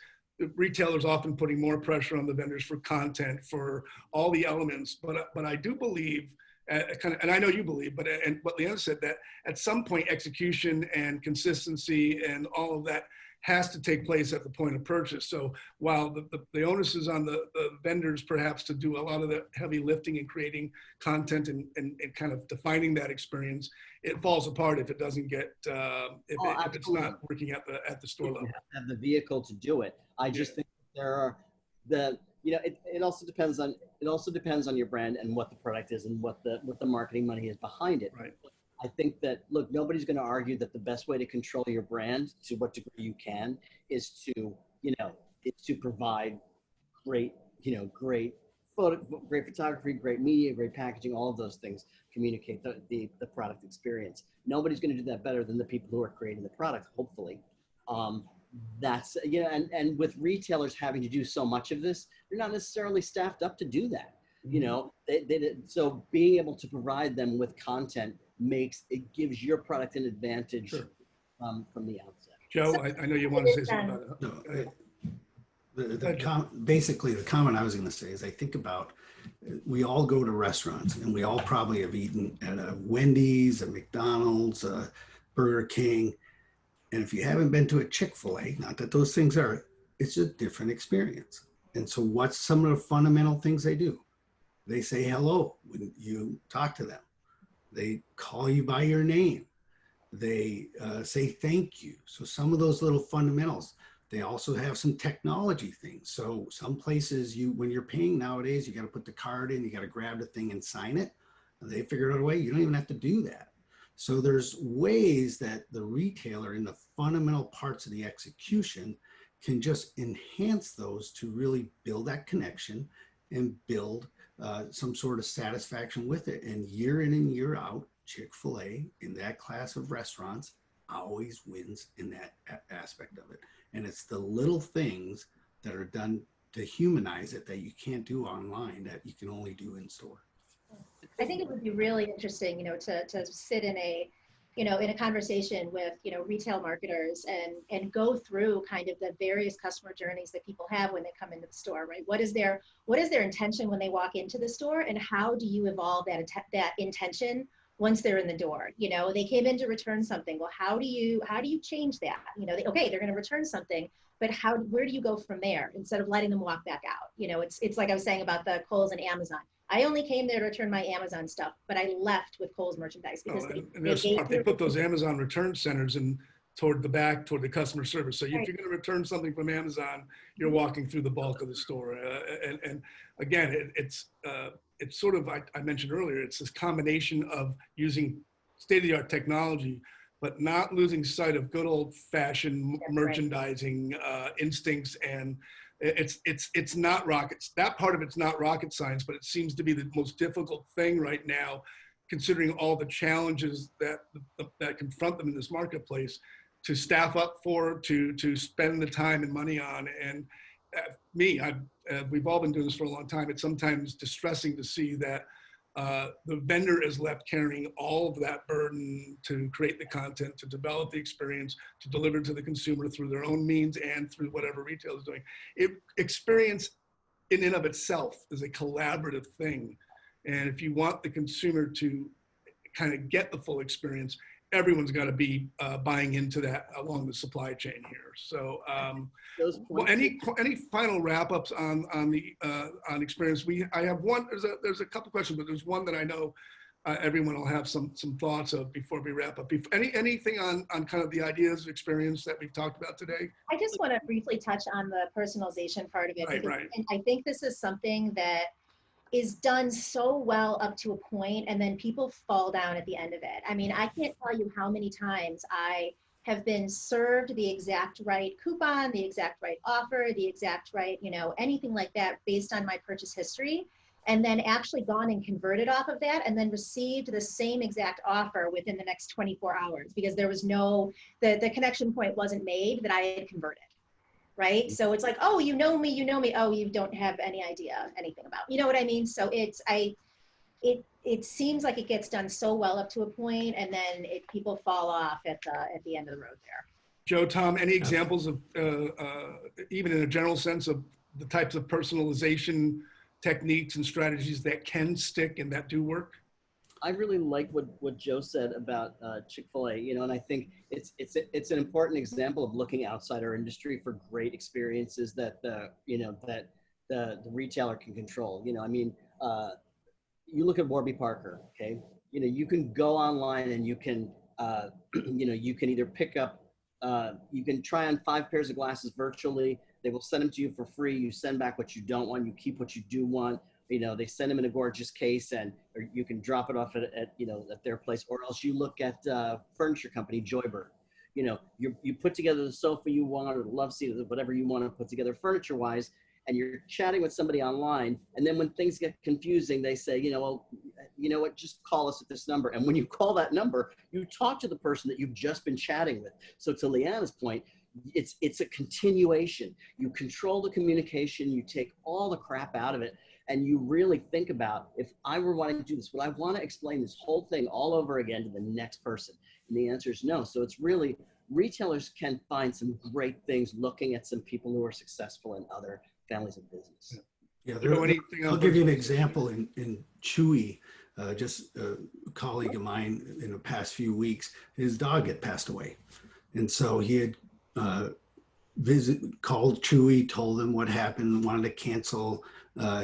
retailers often putting more pressure on the vendors for content, for all the elements. But I do believe, and I know you believe, and what Leana said, that at some point execution and consistency and all of that has to take place at the point of purchase. So while the onus is on the vendors perhaps to do a lot of the heavy lifting and creating content and kind of defining that experience, it falls apart if it doesn't get, if it's not working at the store level. Have the vehicle to do it. I just think there are it also depends on your brand and what the product is and what the marketing money is behind it. Right. I think that, look, nobody's going to argue that the best way to control your brand, to what degree you can, is to provide great photography, great media, great packaging, all of those things communicate the product experience. Nobody's going to do that better than the people who are creating the product, hopefully. That's, and with retailers having to do so much of this, they're not necessarily staffed up to do that. So being able to provide them with content gives your product an advantage. Sure. From the outset. Joe, I know you want to say something about it. No, basically the comment I was going to say is, I think about, we all go to restaurants and we all probably have eaten at a Wendy's, a McDonald's, a Burger King. And if you haven't been to a Chick-fil-A, not that those things are, it's a different experience. And so what's some of the fundamental things they do? They say hello when you talk to them. They call you by your name. They say thank you. So some of those little fundamentals. They also have some technology things. So some places when you're paying nowadays, you got to put the card in, you got to grab the thing and sign it. And they figured out a way, you don't even have to do that. So there's ways that the retailer in the fundamental parts of the execution can just enhance those to really build that connection and build some sort of satisfaction with it. And year in and year out, Chick-fil-A in that class of restaurants always wins in that aspect of it. And it's the little things that are done to humanize it that you can't do online, that you can only do in store. I think it would be really interesting, to sit in a conversation with, retail marketers and go through kind of the various customer journeys that people have when they come into the store, right? What is their intention when they walk into the store, and how do you evolve that intention once they're in the door. You know, they came in to return something. Well, how do you change that? You know, okay, they're going to return something, but where do you go from there instead of letting them walk back out? You know, it's like I was saying about the Kohl's and Amazon. I only came there to return my Amazon stuff, but I left with Kohl's merchandise because and they're smart. They put those Amazon return centers in toward the back, toward the customer service. So if you're going to return something from Amazon, you're walking through the bulk of the store. And again, it's sort of, I mentioned earlier, it's this combination of using state-of-the-art technology, but not losing sight of good old-fashioned merchandising instincts. And it's not rockets. That part of it's not rocket science, but it seems to be the most difficult thing right now, considering all the challenges that confront them in this marketplace, to staff up for, to spend the time and money on. And we've all been doing this for a long time. It's sometimes distressing to see that the vendor is left carrying all of that burden to create the content, to develop the experience, to deliver to the consumer through their own means and through whatever retail is doing. Experience in and of itself is a collaborative thing. And if you want the consumer to kind of get the full experience, everyone's got to be buying into that along the supply chain here. So, well, any final wrap-ups on experience? I have one. There's a couple questions, but there's one that I know everyone will have some thoughts of before we wrap up. Anything on kind of the ideas of experience that we've talked about today? I just want to briefly touch on the personalization part of it. Right. And I think this is something that is done so well up to a point, and then people fall down at the end of it. I mean, I can't tell you how many times I have been served the exact right coupon, the exact right offer, the exact right, you know, anything like that based on my purchase history, and then actually gone and converted off of that, and then received the same exact offer within the next 24 hours because there was the connection point wasn't made that I had converted. Right? So it's like, oh, you know me. Oh, you don't have any idea anything about, you know what I mean? So it seems like it gets done so well up to a point, and then people fall off at the end of the road there. Joe, Tom, any examples of, even in a general sense, of the types of personalization techniques and strategies that can stick and that do work? I really like what Joe said about Chick-fil-A, you know, and I think it's an important example of looking outside our industry for great experiences that the retailer can control. You know, I mean, you look at Warby Parker, okay? You know, you can go online and you can, you can either pick up, you can try on 5 pairs of glasses virtually. They will send them to you for free. You send back what you don't want. You keep what you do want. You know, they send them in a gorgeous case, or you can drop it off at their place, or else you look at furniture company Joybird. You know, you put together the sofa you want, or the love seat, or whatever you want to put together furniture wise, and you're chatting with somebody online, and then when things get confusing, they say, you know what, just call us at this number. And when you call that number, you talk to the person that you've just been chatting with. So to Leana's point, it's a continuation. You control the communication, you take all the crap out of it, and you really think about, if I were wanting to do this, would I want to explain this whole thing all over again to the next person? And the answer is no. So it's really, retailers can find some great things looking at some people who are successful in other families of business. Yeah, I'll give you an example in Chewy. Just a colleague of mine in the past few weeks, his dog had passed away. And so he had called Chewy, told them what happened, wanted to cancel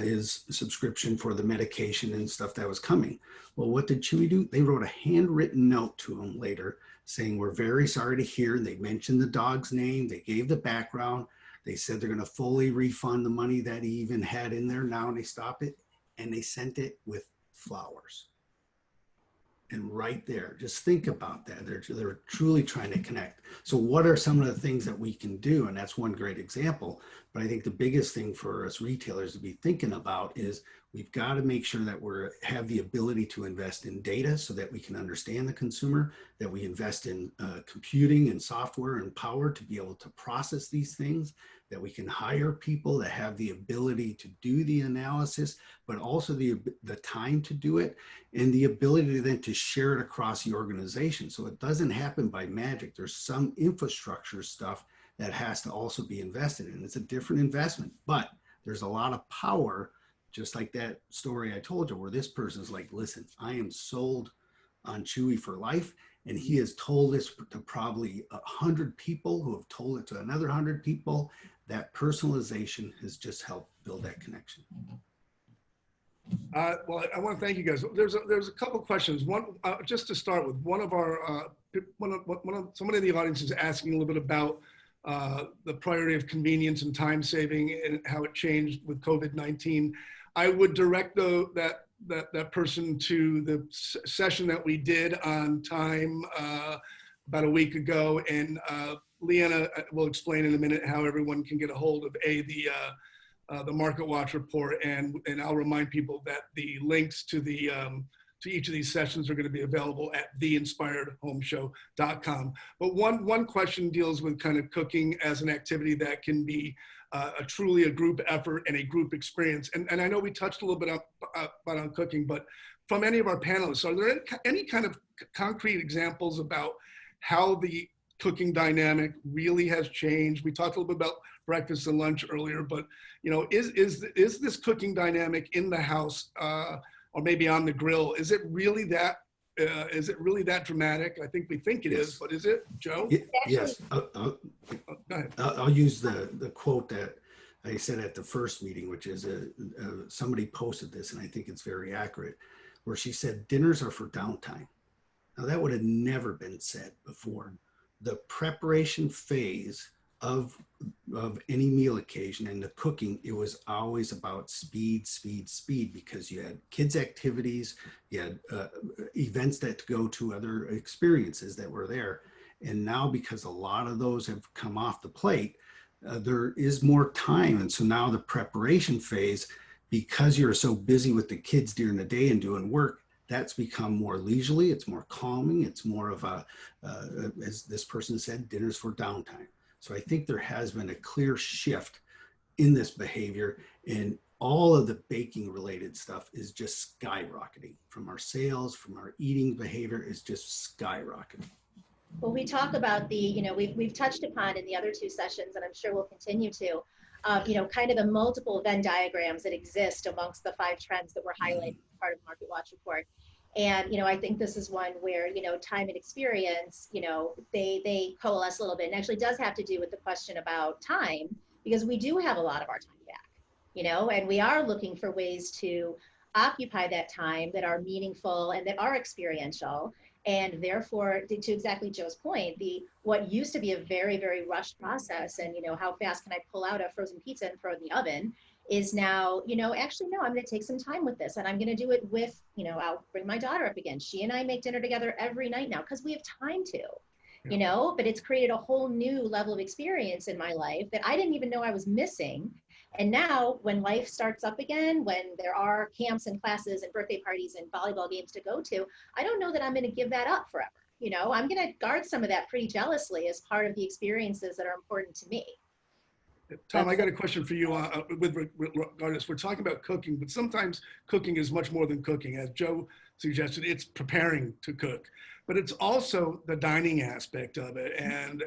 his subscription for the medication and stuff that was coming. Well, what did Chewy do? They wrote a handwritten note to him later saying, we're very sorry to hear. They mentioned the dog's name. They gave the background. They said they're going to fully refund the money that he even had in there now, and they stopped it, and they sent it with flowers. And right there, just think about that. They're truly trying to connect. So what are some of the things that we can do? And that's one great example. But I think the biggest thing for us retailers to be thinking about is we've got to make sure that we have the ability to invest in data so that we can understand the consumer, that we invest in computing and software and power to be able to process these things, that we can hire people that have the ability to do the analysis, but also the time to do it, and the ability then to share it across the organization. So it doesn't happen by magic. There's some infrastructure stuff that has to also be invested in. It's a different investment, but there's a lot of power, just like that story I told you, where this person's like, listen, I am sold on Chewy for life. And he has told this to probably 100 people who have told it to another 100 people. That personalization has just helped build that connection. Well, I want to thank you guys. There's a couple of questions. One, just to start with, one of our somebody in the audience is asking a little bit about the priority of convenience and time saving and how it changed with COVID-19. I would direct that person to the session that we did on time about a week ago, and Leana will explain in a minute how everyone can get a hold of the Market Watch report, and I'll remind people that the links to to each of these sessions are going to be available at theinspiredhomeshow.com. But one question deals with kind of cooking as an activity that can be truly a group effort and a group experience. And I know we touched a little bit on cooking, but from any of our panelists, are there any kind of concrete examples about how the cooking dynamic really has changed? We talked a little bit about breakfast and lunch earlier, but is this cooking dynamic in the house or maybe on the grill, is it really that dramatic? I think we think it is, but is it, Joe? Yes. Go ahead. I'll use the quote that I said at the first meeting, which is somebody posted this, and I think it's very accurate, where she said, dinners are for downtime. Now that would have never been said before. The preparation phase of any meal occasion and the cooking, it was always about speed, because you had kids' activities, you had events that go to, other experiences that were there. And now, because a lot of those have come off the plate, there is more time. And so now the preparation phase, because you're so busy with the kids during the day and doing work, that's become more leisurely, it's more calming, it's more of a, as this person said, dinners for downtime. So I think there has been a clear shift in this behavior, and all of the baking related stuff is just skyrocketing. From our sales, from our eating behavior is just skyrocketing. Well, we talk about we've touched upon in the other two sessions, and I'm sure we'll continue to, kind of the multiple Venn diagrams that exist amongst the 5 trends that were highlighted as part of the Market Watch report. And, I think this is one where, time and experience, they coalesce a little bit, and actually does have to do with the question about time, because we do have a lot of our time back, and we are looking for ways to occupy that time that are meaningful and that are experiential. And therefore, to exactly Joe's point, what used to be a very, very rushed process, and how fast can I pull out a frozen pizza and throw it in the oven, is now, actually, no, I'm going to take some time with this, and I'm going to do it with, I'll bring my daughter up again. She and I make dinner together every night now because we have time to, but it's created a whole new level of experience in my life that I didn't even know I was missing. And now when life starts up again, when there are camps and classes and birthday parties and volleyball games to go to, I don't know that I'm going to give that up forever. I'm going to guard some of that pretty jealously as part of the experiences that are important to me. Tom, I got a question for you with regard to this. We're talking about cooking, but sometimes cooking is much more than cooking. As Joe suggested, it's preparing to cook, but it's also the dining aspect of it, and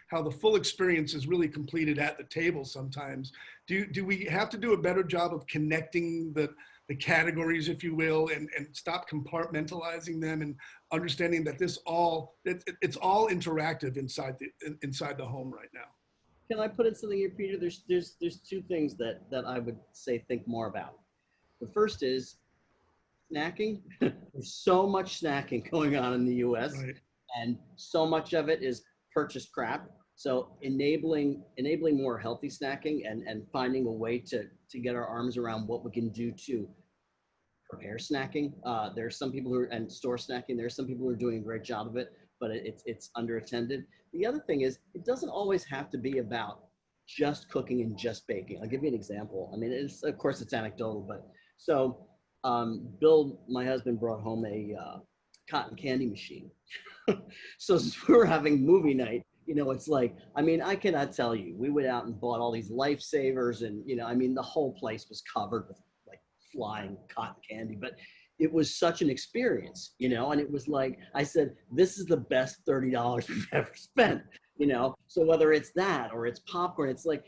how the full experience is really completed at the table sometimes. Do we have to do a better job of connecting the categories, if you will, and stop compartmentalizing them and understanding that it's all interactive inside the home right now? Can I put in something here, Peter? There's 2 things that I would say think more about. The first is snacking. There's so much snacking going on in the US, right, and so much of it is purchased crap. So enabling more healthy snacking and finding a way to get our arms around what we can do to prepare snacking. There are some people and store snacking. There are some people who are doing a great job of it, but it's underattended. The other thing is, it doesn't always have to be about just cooking and just baking. I'll give you an example. I mean, of course it's anecdotal, but so Bill, my husband, brought home a cotton candy machine. So as we were having movie night, it's like, I mean, I cannot tell you, we went out and bought all these lifesavers, and I mean, the whole place was covered with like flying cotton candy, but it was such an experience, and it was like, I said, this is the best $30 we've ever spent, So whether it's that or it's popcorn, it's like,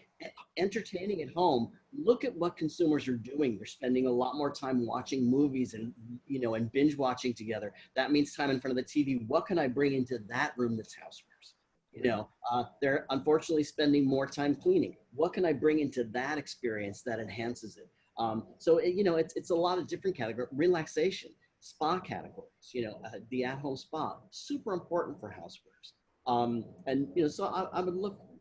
entertaining at home, look at what consumers are doing. They're spending a lot more time watching movies and, and binge watching together. That means time in front of the TV. What can I bring into that room that's housewares? They're unfortunately spending more time cleaning. What can I bring into that experience that enhances it? It's a lot of different categories. Relaxation, spa categories, the at-home spa, super important for housewares. So I would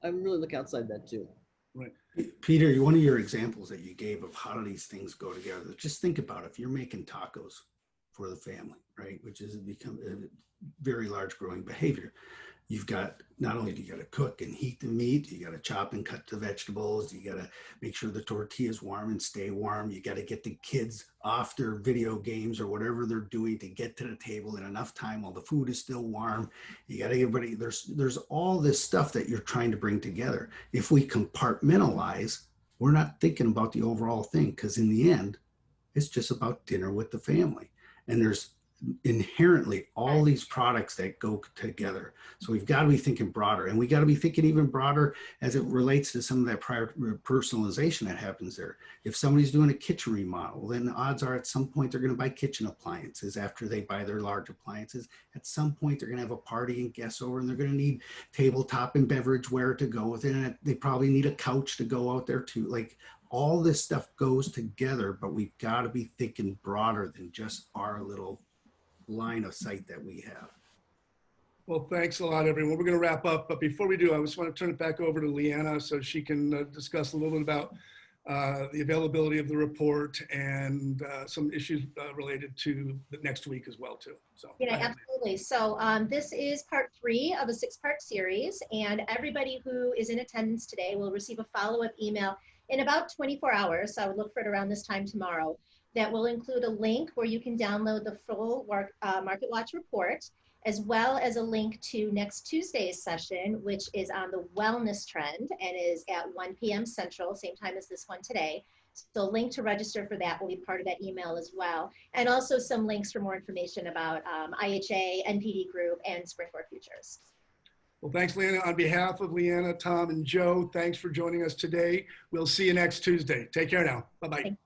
really look outside that too. Right. Peter, one of your examples that you gave of how do these things go together, just think about if you're making tacos for the family, right, which has become a very large growing behavior. You've got, not only do you got to cook and heat the meat, you got to chop and cut the vegetables, you got to make sure the tortilla is warm and stay warm, you got to get the kids off their video games or whatever they're doing to get to the table in enough time while the food is still warm. You got to get everybody, there's all this stuff that you're trying to bring together. If we compartmentalize, we're not thinking about the overall thing, because in the end, it's just about dinner with the family. And there's inherently all these products that go together. So we've got to be thinking broader, and we got to be thinking even broader as it relates to some of that prior personalization that happens there. If somebody's doing a kitchen remodel, then the odds are at some point they're going to buy kitchen appliances after they buy their large appliances. At some point they're going to have a party and guests over, and they're going to need tabletop and beverageware to go with it. And they probably need a couch to go out there too. Like, all this stuff goes together, but we've got to be thinking broader than just our little line of sight that we have. Well, thanks a lot, everyone. We're going to wrap up, but before we do, I just want to turn it back over to Leana so she can discuss a little bit about the availability of the report and some issues related to the next week as well, too. So, absolutely. So this is part 3 of a 6-part series, and everybody who is in attendance today will receive a follow-up email in about 24 hours. So I would look for it around this time tomorrow. That will include a link where you can download the full Market Watch report, as well as a link to next Tuesday's session, which is on the wellness trend and is at 1 p.m. Central, same time as this one today. So a link to register for that will be part of that email as well. And also some links for more information about IHA, NPD Group, and Springboard Futures. Well, thanks, Leana. On behalf of Leana, Tom, and Joe, thanks for joining us today. We'll see you next Tuesday. Take care now. Bye-bye.